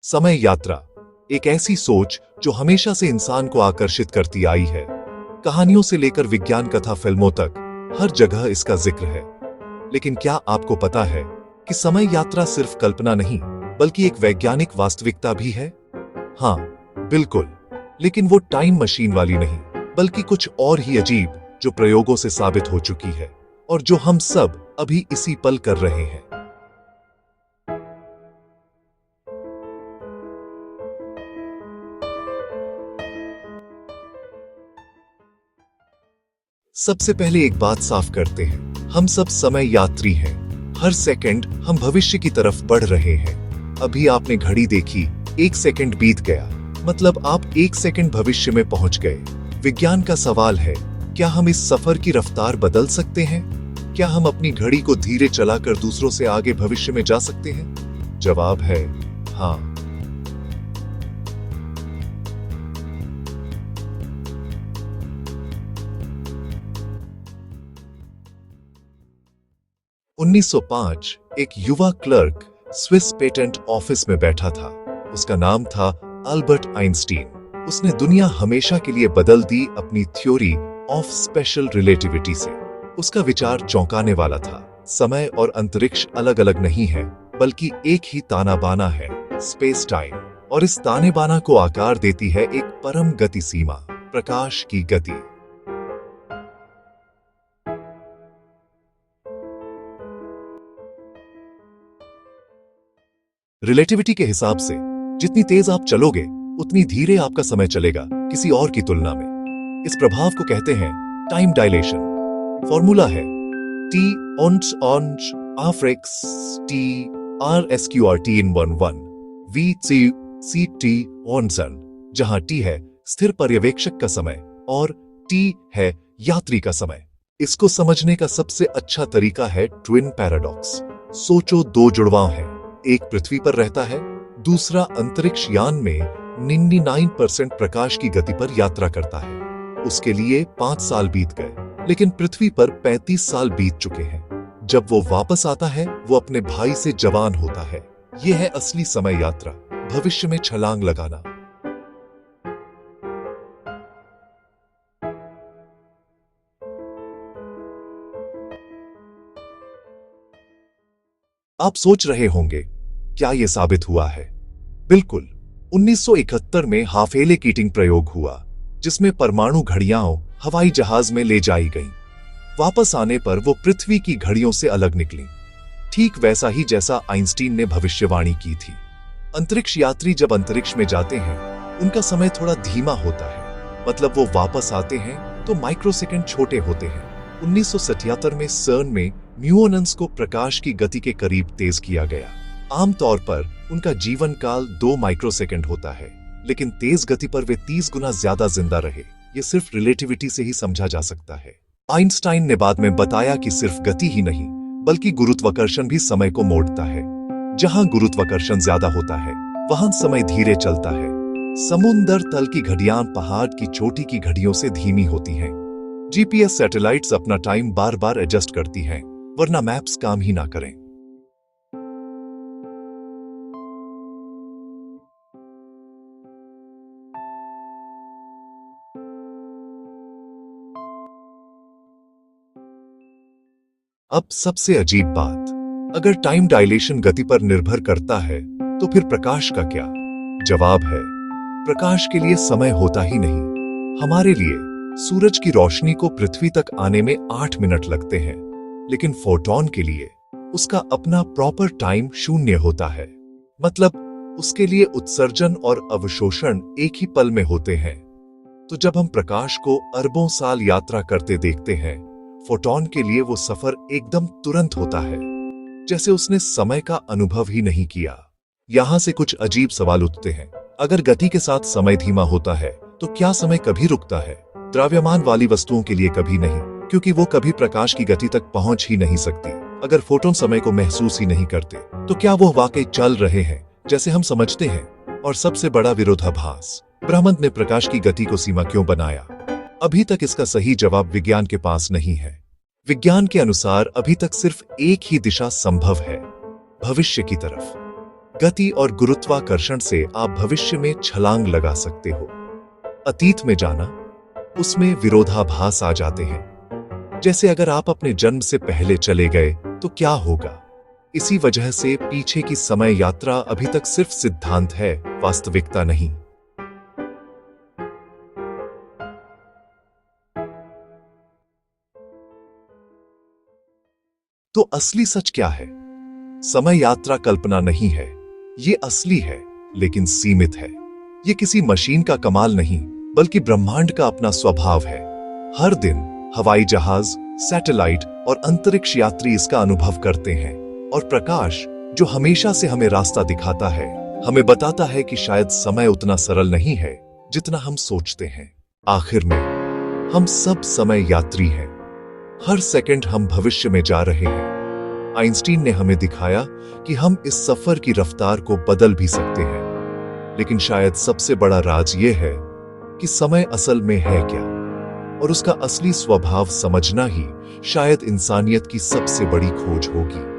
समय यात्रा एक ऐसी सोच जो हमेशा से इंसान को आकर्षित करती आई है। कहानियों से लेकर विज्ञान कथा फिल्मों तक हर जगह इसका जिक्र है। लेकिन क्या आपको पता है कि समय यात्रा सिर्फ कल्पना नहीं बल्कि एक वैज्ञानिक वास्तविकता भी है? हाँ, बिल्कुल। लेकिन वो टाइम मशीन वाली नहीं, बल्कि कुछ और ही अजीब, जो प्रयोगों से साबित हो चुकी है और जो हम सब अभी इसी पल कर रहे हैं। सबसे पहले एक बात साफ करते हैं, हम सब समय यात्री हैं। हर सेकंड हम भविष्य की तरफ बढ़ रहे हैं। अभी आपने घड़ी देखी, 1 सेकंड बीत गया, मतलब आप 1 सेकंड भविष्य में पहुंच गए। विज्ञान का सवाल है, क्या हम इस सफर की रफ्तार बदल सकते हैं? क्या हम अपनी घड़ी को धीरे चलाकर दूसरों से आगे भविष्य में जा सकते हैं? जवाब है हाँ। (1905) एक युवा क्लर्क स्विस पेटेंट ऑफिस में बैठा था। उसका नाम था अल्बर्ट आइंस्टीन। उसने दुनिया हमेशा के लिए बदल दी अपनी थ्योरी ऑफ स्पेशल रिलेटिविटी से। उसका विचार चौंकाने वाला था। समय और अंतरिक्ष अलग अलग नहीं है, बल्कि एक ही ताना बाना है, स्पेस टाइम। और इस ताने बाना को आकार देती है एक परम गति सीमा, प्रकाश की गति। रिलेटिविटी के हिसाब से जितनी तेज आप चलोगे उतनी धीरे आपका समय चलेगा किसी और की तुलना में। इस प्रभाव को कहते हैं टाइम डायलेशन। फॉर्मूला है T ons ons afrex T RSQRT in 11 V C C T onsen, जहां T है स्थिर पर्यवेक्षक का समय और T है यात्री का समय। इसको समझने का सबसे अच्छा तरीका है ट्विन पैराडॉक्स। सोचो, 2 जुड़वां हैं, एक पृथ्वी पर रहता है, दूसरा अंतरिक्ष यान में 99% प्रकाश की गति पर यात्रा करता है। उसके लिए 5 साल बीत गए, लेकिन पृथ्वी पर 35 साल बीत चुके हैं। जब वो वापस आता है, वो अपने भाई से जवान होता है। यह है असली समय यात्रा, भविष्य में छलांग लगाना। आप सोच रहे होंगे, क्या यह साबित हुआ है? बिल्कुल। 1971 में हाफेले कीटिंग प्रयोग हुआ, जिसमें परमाणु घड़ियां हवाई जहाज में ले जाई गईं। वापस आने पर वो पृथ्वी की घड़ियों से अलग निकलीं, ठीक वैसा ही जैसा आइंस्टीन ने भविष्यवाणी की थी। अंतरिक्ष यात्री जब अंतरिक्ष में जाते हैं, उनका समय थोड़ा धीमा होता है, मतलब वो वापस आते हैं तो माइक्रोसेकंड छोटे होते हैं। 1977 में सर्न में म्यूओनन्स को प्रकाश की गति के करीब तेज किया गया। आमतौर पर उनका जीवन काल 2 माइक्रोसेकंड होता है, लेकिन तेज गति पर वे 30 गुना ज्यादा जिंदा रहे। ये सिर्फ रिलेटिविटी से ही समझा जा सकता है। आइंस्टाइन ने बाद में बताया कि सिर्फ गति ही नहीं, बल्कि गुरुत्वाकर्षण भी समय को मोड़ता है। जहां गुरुत्वाकर्षण ज्यादा होता है, वहां समय धीरे चलता है। समुद्र तल की घड़ियां पहाड़ की चोटी की घड़ियों से धीमी होती हैं। जीपीएस सैटेलाइट्स अपना टाइम बार बार एडजस्ट करती हैं, वरना मैप्स काम ही ना करें। अब सबसे अजीब बात, अगर टाइम डायलेशन गति पर निर्भर करता है, तो फिर प्रकाश का क्या? जवाब है, प्रकाश के लिए समय होता ही नहीं। हमारे लिए सूरज की रोशनी को पृथ्वी तक आने में 8 मिनट लगते हैं, लेकिन फोटॉन के लिए उसका अपना प्रॉपर टाइम 0 होता है। मतलब उसके लिए उत्सर्जन और अवशोषण एक ही पल में होते हैं। तो जब हम प्रकाश को अरबों साल यात्रा करते देखते हैं, फोटॉन के लिए वो सफर एकदम तुरंत होता है, जैसे उसने समय का अनुभव ही नहीं किया। यहां से कुछ अजीब सवाल उठते हैं। अगर गति के साथ समय धीमा होता है, तो क्या समय कभी रुकता है? द्रव्यमान वाली वस्तुओं के लिए कभी नहीं, क्योंकि वो कभी प्रकाश की गति तक पहुंच ही नहीं सकती। अगर फोटोन समय को महसूस ही नहीं करते, तो क्या वो वाकई चल रहे हैं जैसे हम समझते हैं? और सबसे बड़ा विरोधाभास, ब्रह्मांड ने प्रकाश की गति को सीमा क्यों बनाया? अभी तक इसका सही जवाब विज्ञान के पास नहीं है। विज्ञान के अनुसार अभी तक सिर्फ एक ही दिशा संभव है, भविष्य की तरफ। गति और गुरुत्वाकर्षण से आप भविष्य में छलांग लगा सकते हो। अतीत में जाना, उसमें विरोधाभास आ जाते हैं। जैसे अगर आप अपने जन्म से पहले चले गए तो क्या होगा। इसी वजह से पीछे की समय यात्रा अभी तक सिर्फ सिद्धांत है, वास्तविकता नहीं। तो असली सच क्या है? समय यात्रा कल्पना नहीं है, ये असली है, लेकिन सीमित है। ये किसी मशीन का कमाल नहीं, बल्कि ब्रह्मांड का अपना स्वभाव है। हर दिन हवाई जहाज, सैटेलाइट और अंतरिक्ष यात्री इसका अनुभव करते हैं, और प्रकाश, जो हमेशा से हमें रास्ता दिखाता है, हमें बताता है कि शायद समय उतना सरल नहीं है जितना हम सोचते हैं। आखिर में हम सब समय यात्री हैं। हर सेकंड हम भविष्य में जा रहे हैं। आइंस्टीन ने हमें दिखाया कि हम इस सफर की रफ्तार को बदल भी सकते हैं। लेकिन शायद सबसे बड़ा राज यह है कि समय असल में है क्या, और उसका असली स्वभाव समझना ही शायद इंसानियत की सबसे बड़ी खोज होगी।